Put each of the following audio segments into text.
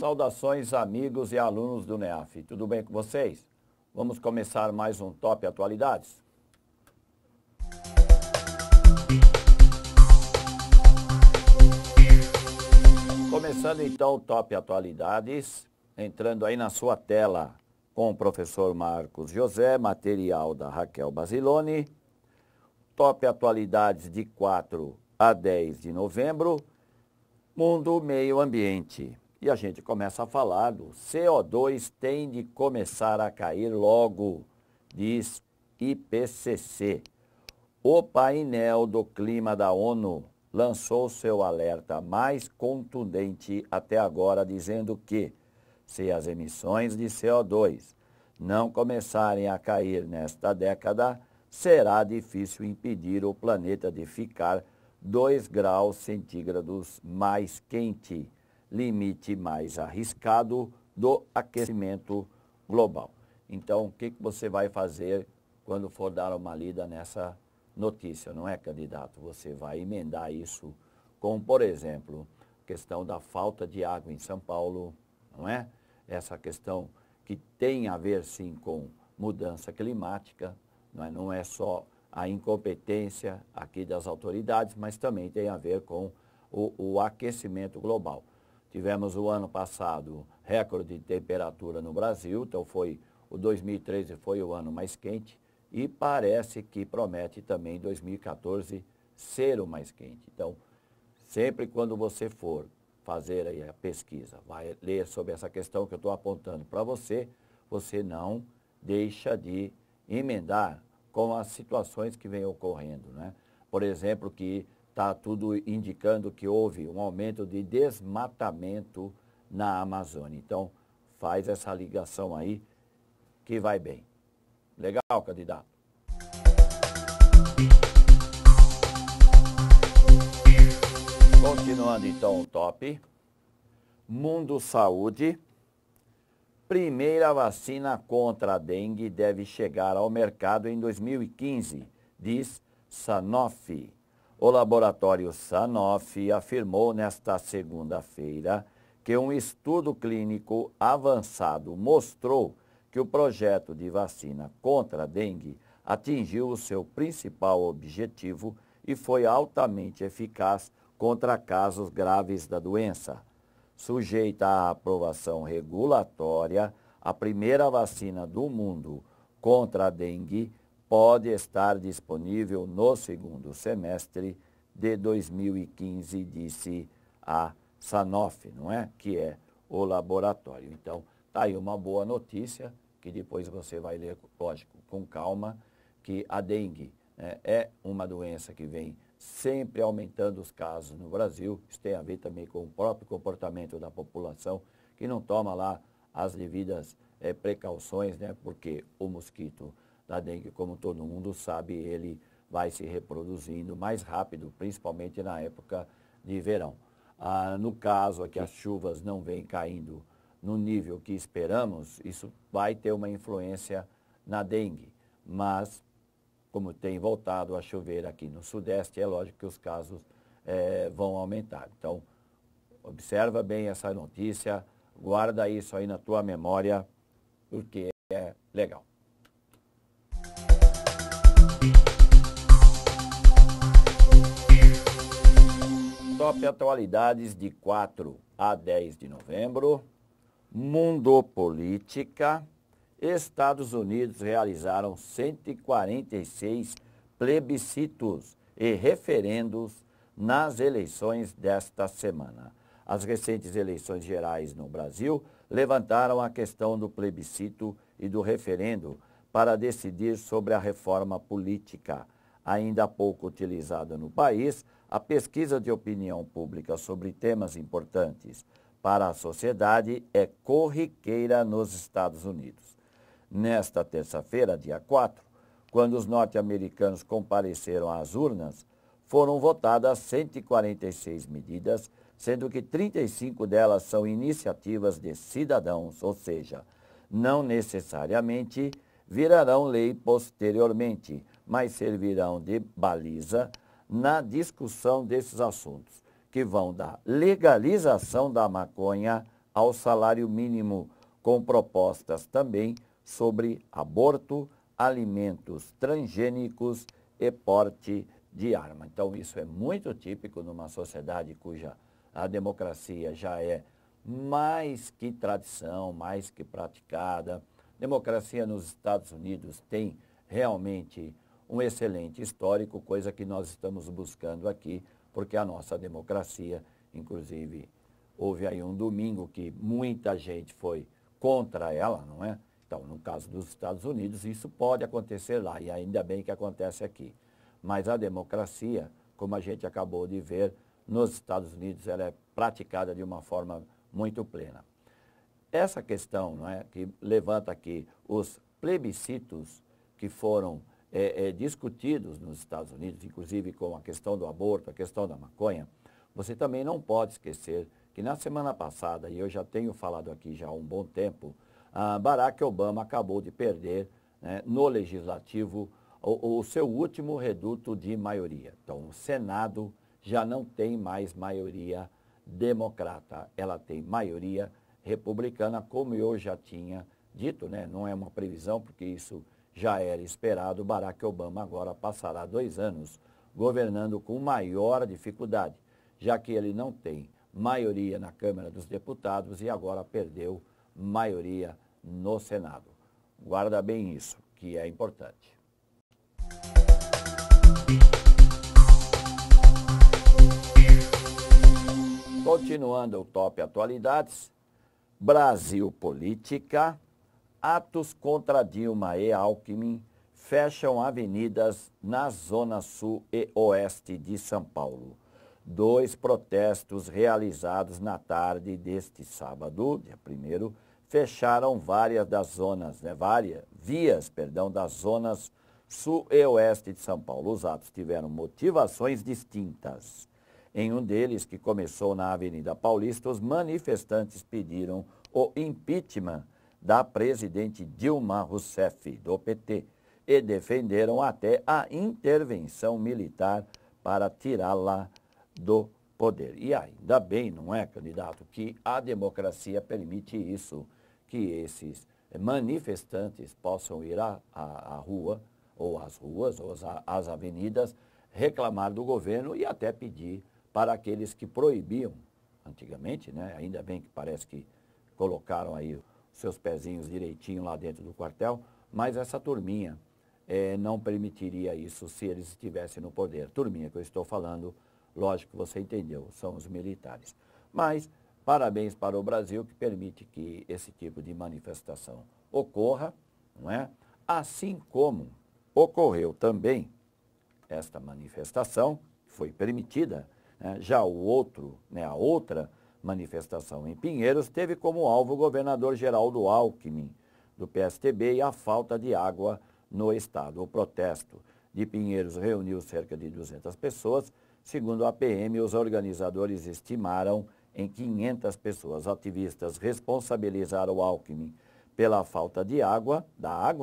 Saudações, amigos e alunos do NEAF. Tudo bem com vocês? Vamos começar mais um Top Atualidades? Começando então o Top Atualidades, entrando aí na sua tela com o professor Marcos José, material da Raquel Basiloni. Top Atualidades de 4 a 10 de novembro, Mundo Meio Ambiente. E a gente começa a falar do CO2 tem de começar a cair logo, diz IPCC. O painel do clima da ONU lançou seu alerta mais contundente até agora, dizendo que, se as emissões de CO2 não começarem a cair nesta década, será difícil impedir o planeta de ficar 2 graus centígrados mais quente, limite mais arriscado do aquecimento global. Então, o que você vai fazer quando for dar uma lida nessa notícia, não é, candidato? Você vai emendar isso com, por exemplo, a questão da falta de água em São Paulo, não é? Essa questão que tem a ver, sim, com mudança climática, não é só a incompetência aqui das autoridades, mas também tem a ver com o aquecimento global. Tivemos o ano passado recorde de temperatura no Brasil, então o 2013 foi o ano mais quente e parece que promete também 2014 ser o mais quente. Então, sempre quando você for fazer aí a pesquisa, vai ler sobre essa questão que eu estou apontando para você, você não deixa de emendar com as situações que vêm ocorrendo, né? Por exemplo, que está tudo indicando que houve um aumento de desmatamento na Amazônia. Então, faz essa ligação aí que vai bem. Legal, candidato? Continuando então o top. Mundo Saúde. Primeira vacina contra a dengue deve chegar ao mercado em 2015, diz Sanofi. O laboratório Sanofi afirmou nesta segunda-feira que um estudo clínico avançado mostrou que o projeto de vacina contra a dengue atingiu o seu principal objetivo e foi altamente eficaz contra casos graves da doença. Sujeita à aprovação regulatória, a primeira vacina do mundo contra a dengue pode estar disponível no segundo semestre de 2015, disse a Sanofi, não é? Que é o laboratório. Então, está aí uma boa notícia, que depois você vai ler, lógico, com calma, que a dengue, né, é uma doença que vem sempre aumentando os casos no Brasil. Isso tem a ver também com o próprio comportamento da população, que não toma lá as devidas precauções, né? Porque o mosquito da dengue, como todo mundo sabe, ele vai se reproduzindo mais rápido, principalmente na época de verão. No caso aqui, as chuvas não vêm caindo no nível que esperamos, isso vai ter uma influência na dengue, mas como tem voltado a chover aqui no Sudeste, é lógico que os casos vão aumentar. Então, observa bem essa notícia, guarda isso aí na tua memória, porque é legal. Top Atualidades de 4 a 10 de novembro. Mundo Política. Estados Unidos realizaram 146 plebiscitos e referendos nas eleições desta semana. As recentes eleições gerais no Brasil levantaram a questão do plebiscito e do referendo para decidir sobre a reforma política. Ainda pouco utilizada no país, a pesquisa de opinião pública sobre temas importantes para a sociedade é corriqueira nos Estados Unidos. Nesta terça-feira, dia 4, quando os norte-americanos compareceram às urnas, foram votadas 146 medidas, sendo que 35 delas são iniciativas de cidadãos, ou seja, não necessariamente virarão lei posteriormente, mas servirão de baliza na discussão desses assuntos, que vão da legalização da maconha ao salário mínimo, com propostas também sobre aborto, alimentos transgênicos e porte de arma. Então, isso é muito típico numa sociedade cuja a democracia já é mais que tradição, mais que praticada. Democracia nos Estados Unidos tem realmente um excelente histórico, coisa que nós estamos buscando aqui, porque a nossa democracia, inclusive, houve aí um domingo que muita gente foi contra ela, não é? Então, no caso dos Estados Unidos, isso pode acontecer lá, e ainda bem que acontece aqui. Mas a democracia, como a gente acabou de ver, nos Estados Unidos, ela é praticada de uma forma muito plena. Essa questão, não é, que levanta aqui os plebiscitos que foram discutidos nos Estados Unidos, inclusive com a questão do aborto, a questão da maconha, você também não pode esquecer que na semana passada, e eu já tenho falado aqui já há um bom tempo, Barack Obama acabou de perder, né, no Legislativo o seu último reduto de maioria. Então, o Senado já não tem mais maioria democrata, ela tem maioria republicana, como eu já tinha dito, né? Não é uma previsão, porque isso já era esperado. Barack Obama agora passará 2 anos governando com maior dificuldade, já que ele não tem maioria na Câmara dos Deputados e agora perdeu maioria no Senado. Guarda bem isso, que é importante. Continuando o Top Atualidades, Brasil Política, atos contra Dilma e Alckmin fecham avenidas na Zona Sul e Oeste de São Paulo. 2 protestos realizados na tarde deste sábado, dia 1º, fecharam várias vias das zonas Sul e Oeste de São Paulo. Os atos tiveram motivações distintas. Em um deles, que começou na Avenida Paulista, os manifestantes pediram o impeachment da presidente Dilma Rousseff, do PT, e defenderam até a intervenção militar para tirá-la do poder. E ainda bem, não é, candidato, que a democracia permite isso, que esses manifestantes possam ir à rua, ou às ruas, ou às avenidas, reclamar do governo e até pedir para aqueles que proibiam, antigamente, né? Ainda bem que parece que colocaram aí os seus pezinhos direitinho lá dentro do quartel, mas essa turminha não permitiria isso se eles estivessem no poder. Turminha que eu estou falando, lógico que você entendeu, são os militares. Mas parabéns para o Brasil que permite que esse tipo de manifestação ocorra, não é? Assim como ocorreu também esta manifestação, que foi permitida, né? Já a outra manifestação em Pinheiros teve como alvo o governador Geraldo Alckmin, do PSTB, e a falta de água no estado. O protesto de Pinheiros reuniu cerca de 200 pessoas. Segundo a PM, os organizadores estimaram em 500 pessoas. Ativistas responsabilizaram o Alckmin pela falta de água,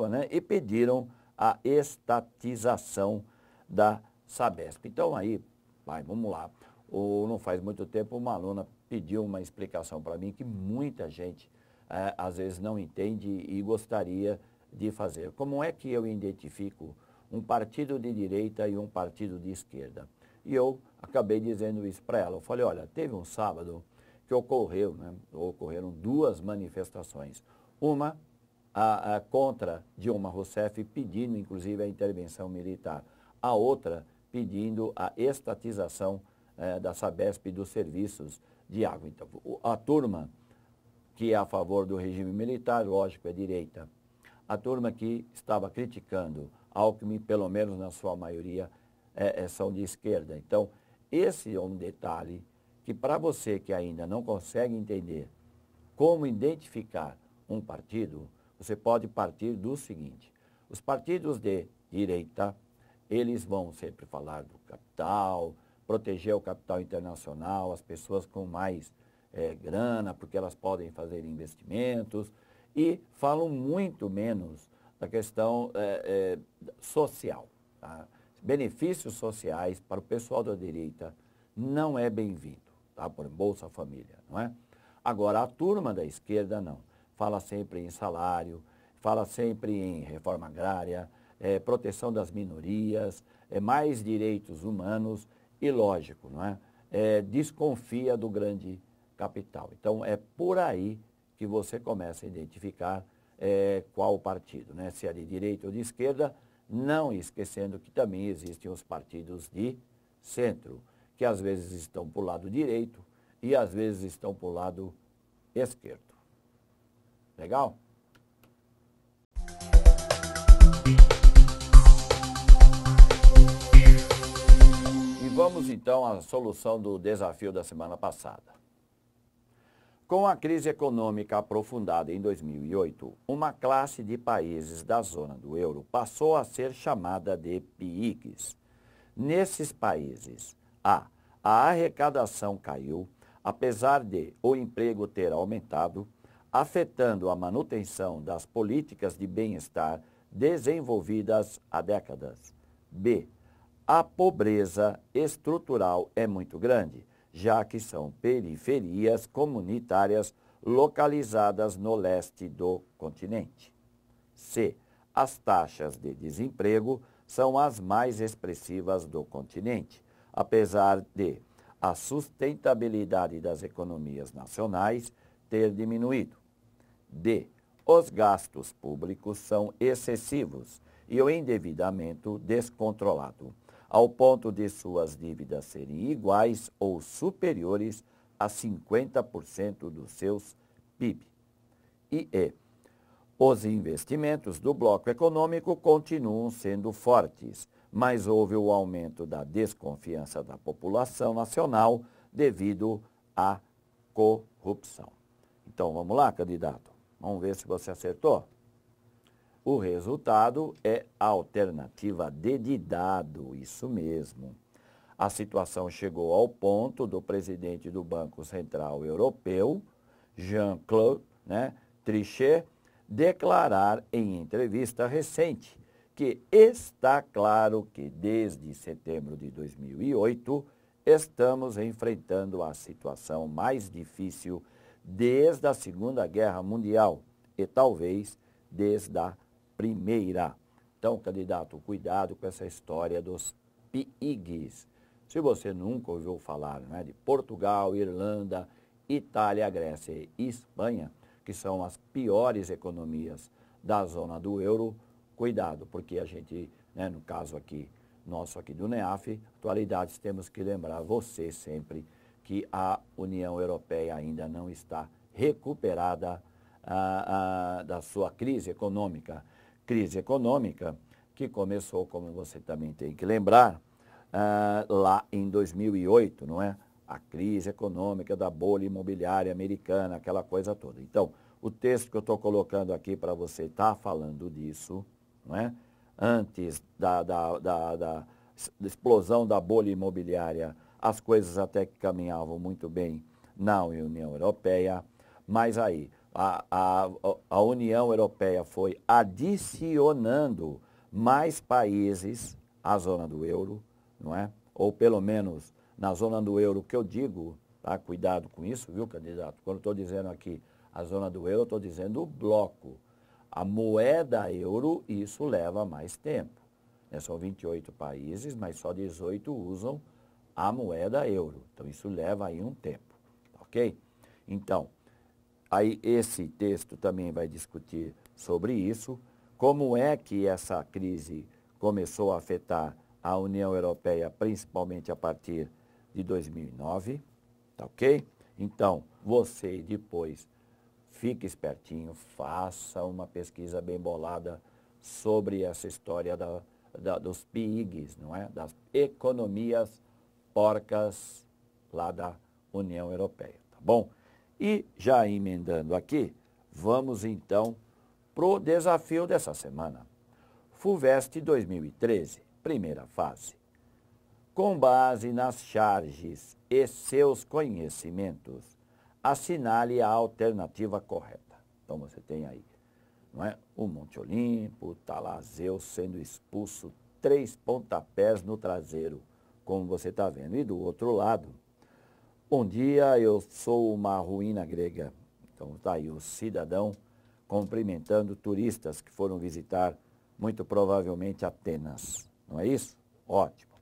né, e pediram a estatização da Sabesp. Então aí, vamos lá. Não faz muito tempo uma aluna pediu uma explicação para mim que muita gente às vezes não entende e gostaria de fazer. Como é que eu identifico um partido de direita e um partido de esquerda? E eu acabei dizendo isso para ela. Eu falei, olha, teve um sábado que ocorreram 2 manifestações. Uma contra Dilma Rousseff, pedindo inclusive a intervenção militar. A outra pedindo a estatização da Sabesp e dos serviços de água. Então, a turma que é a favor do regime militar, lógico, é direita. A turma que estava criticando Alckmin, pelo menos na sua maioria, são de esquerda. Então, esse é um detalhe que, para você que ainda não consegue entender como identificar um partido, você pode partir do seguinte: os partidos de direita, eles vão sempre falar do capital, proteger o capital internacional, as pessoas com mais grana, porque elas podem fazer investimentos, e falam muito menos da questão social. Tá? Benefícios sociais para o pessoal da direita não é bem-vindo, tá? Por Bolsa Família, não é? Agora, a turma da esquerda não. Fala sempre em salário, fala sempre em reforma agrária, proteção das minorias, mais direitos humanos e, lógico, não é? Desconfia do grande capital. Então, é por aí que você começa a identificar qual partido, né? Se é de direita ou de esquerda, não esquecendo que também existem os partidos de centro, que às vezes estão para o lado direito e às vezes estão para o lado esquerdo. Legal? E vamos então à solução do desafio da semana passada. Com a crise econômica aprofundada em 2008, uma classe de países da zona do euro passou a ser chamada de PIIGS. Nesses países, a arrecadação caiu, apesar de o emprego ter aumentado, afetando a manutenção das políticas de bem-estar desenvolvidas há décadas. B. A pobreza estrutural é muito grande, já que são periferias comunitárias localizadas no leste do continente. C. As taxas de desemprego são as mais expressivas do continente, apesar de a sustentabilidade das economias nacionais ter diminuído. D. Os gastos públicos são excessivos e o endividamento descontrolado, ao ponto de suas dívidas serem iguais ou superiores a 50% dos seus PIB. E E. Os investimentos do bloco econômico continuam sendo fortes, mas houve o aumento da desconfiança da população nacional devido à corrupção. Então, vamos lá, candidato? Vamos ver se você acertou? O resultado é a alternativa D de dado, isso mesmo. A situação chegou ao ponto do presidente do Banco Central Europeu, Jean-Claude Trichet, declarar em entrevista recente que está claro que desde setembro de 2008 estamos enfrentando a situação mais difícil desde a Segunda Guerra Mundial e talvez desde a Primeira. Então, candidato, cuidado com essa história dos PIIGS. Se você nunca ouviu falar de Portugal, Irlanda, Itália, Grécia e Espanha, que são as piores economias da zona do euro, cuidado, porque a gente, no caso aqui, nosso aqui do NEAF, atualidades, temos que lembrar você sempre que a União Europeia ainda não está recuperada da sua crise econômica. Crise econômica que começou, como você também tem que lembrar, lá em 2008, não é? A crise econômica da bolha imobiliária americana, aquela coisa toda. Então, o texto que eu estou colocando aqui para você está falando disso, não é? Antes da explosão da bolha imobiliária, as coisas até que caminhavam muito bem na União Europeia, mas aí a União Europeia foi adicionando mais países à zona do euro, não é? Ou pelo menos na zona do euro, que eu digo, tá? Cuidado com isso, viu, candidato? Quando estou dizendo aqui a zona do euro, estou dizendo o bloco. A moeda euro, isso leva mais tempo. São 28 países, mas só 18 usam a moeda euro. Então, isso leva aí um tempo, ok? Então, aí esse texto também vai discutir sobre isso, como é que essa crise começou a afetar a União Europeia, principalmente a partir de 2009, tá ok? Então, você depois fique espertinho, faça uma pesquisa bem bolada sobre essa história dos PIIGs, não é? Das economias porcas lá da União Europeia, tá bom? E já emendando aqui, vamos então para o desafio dessa semana. FUVEST 2013, primeira fase. Com base nas charges e seus conhecimentos, assinale a alternativa correta. Então você tem aí, não é? O Monte Olimpo, está lá Zeus sendo expulso, 3 pontapés no traseiro, como você está vendo. E do outro lado, Bom dia, eu sou uma ruína grega. Então está aí o cidadão cumprimentando turistas que foram visitar, muito provavelmente, Atenas. Não é isso? Ótimo.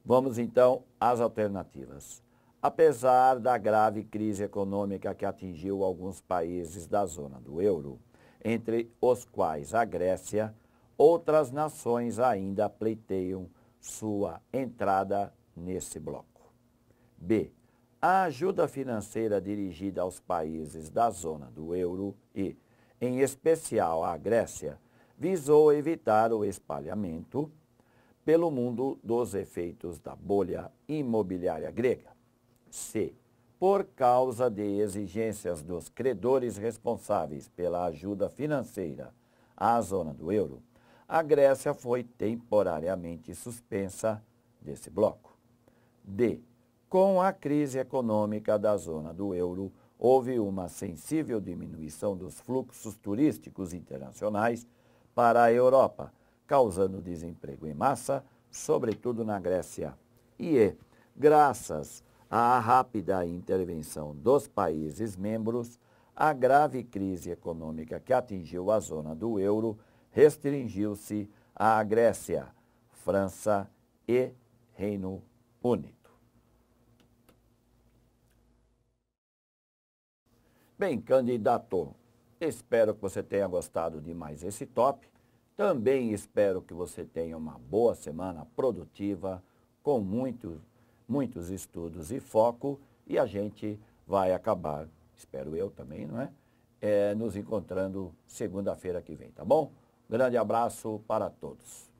Vamos então às alternativas. Apesar da grave crise econômica que atingiu alguns países da zona do euro, entre os quais a Grécia, outras nações ainda pleiteiam sua entrada nesse bloco. B. A ajuda financeira dirigida aos países da zona do euro e, em especial à Grécia, visou evitar o espalhamento pelo mundo dos efeitos da bolha imobiliária grega. C. Por causa de exigências dos credores responsáveis pela ajuda financeira à zona do euro, a Grécia foi temporariamente suspensa desse bloco. D. Com a crise econômica da zona do euro, houve uma sensível diminuição dos fluxos turísticos internacionais para a Europa, causando desemprego em massa, sobretudo na Grécia. E, graças à rápida intervenção dos países membros, a grave crise econômica que atingiu a zona do euro restringiu-se à Grécia, França e Reino Unido. Bem, candidato, espero que você tenha gostado de mais esse top. Também espero que você tenha uma boa semana produtiva, com muitos estudos e foco, e a gente vai acabar, espero eu também, não é? Nos encontrando segunda-feira que vem, tá bom? Grande abraço para todos.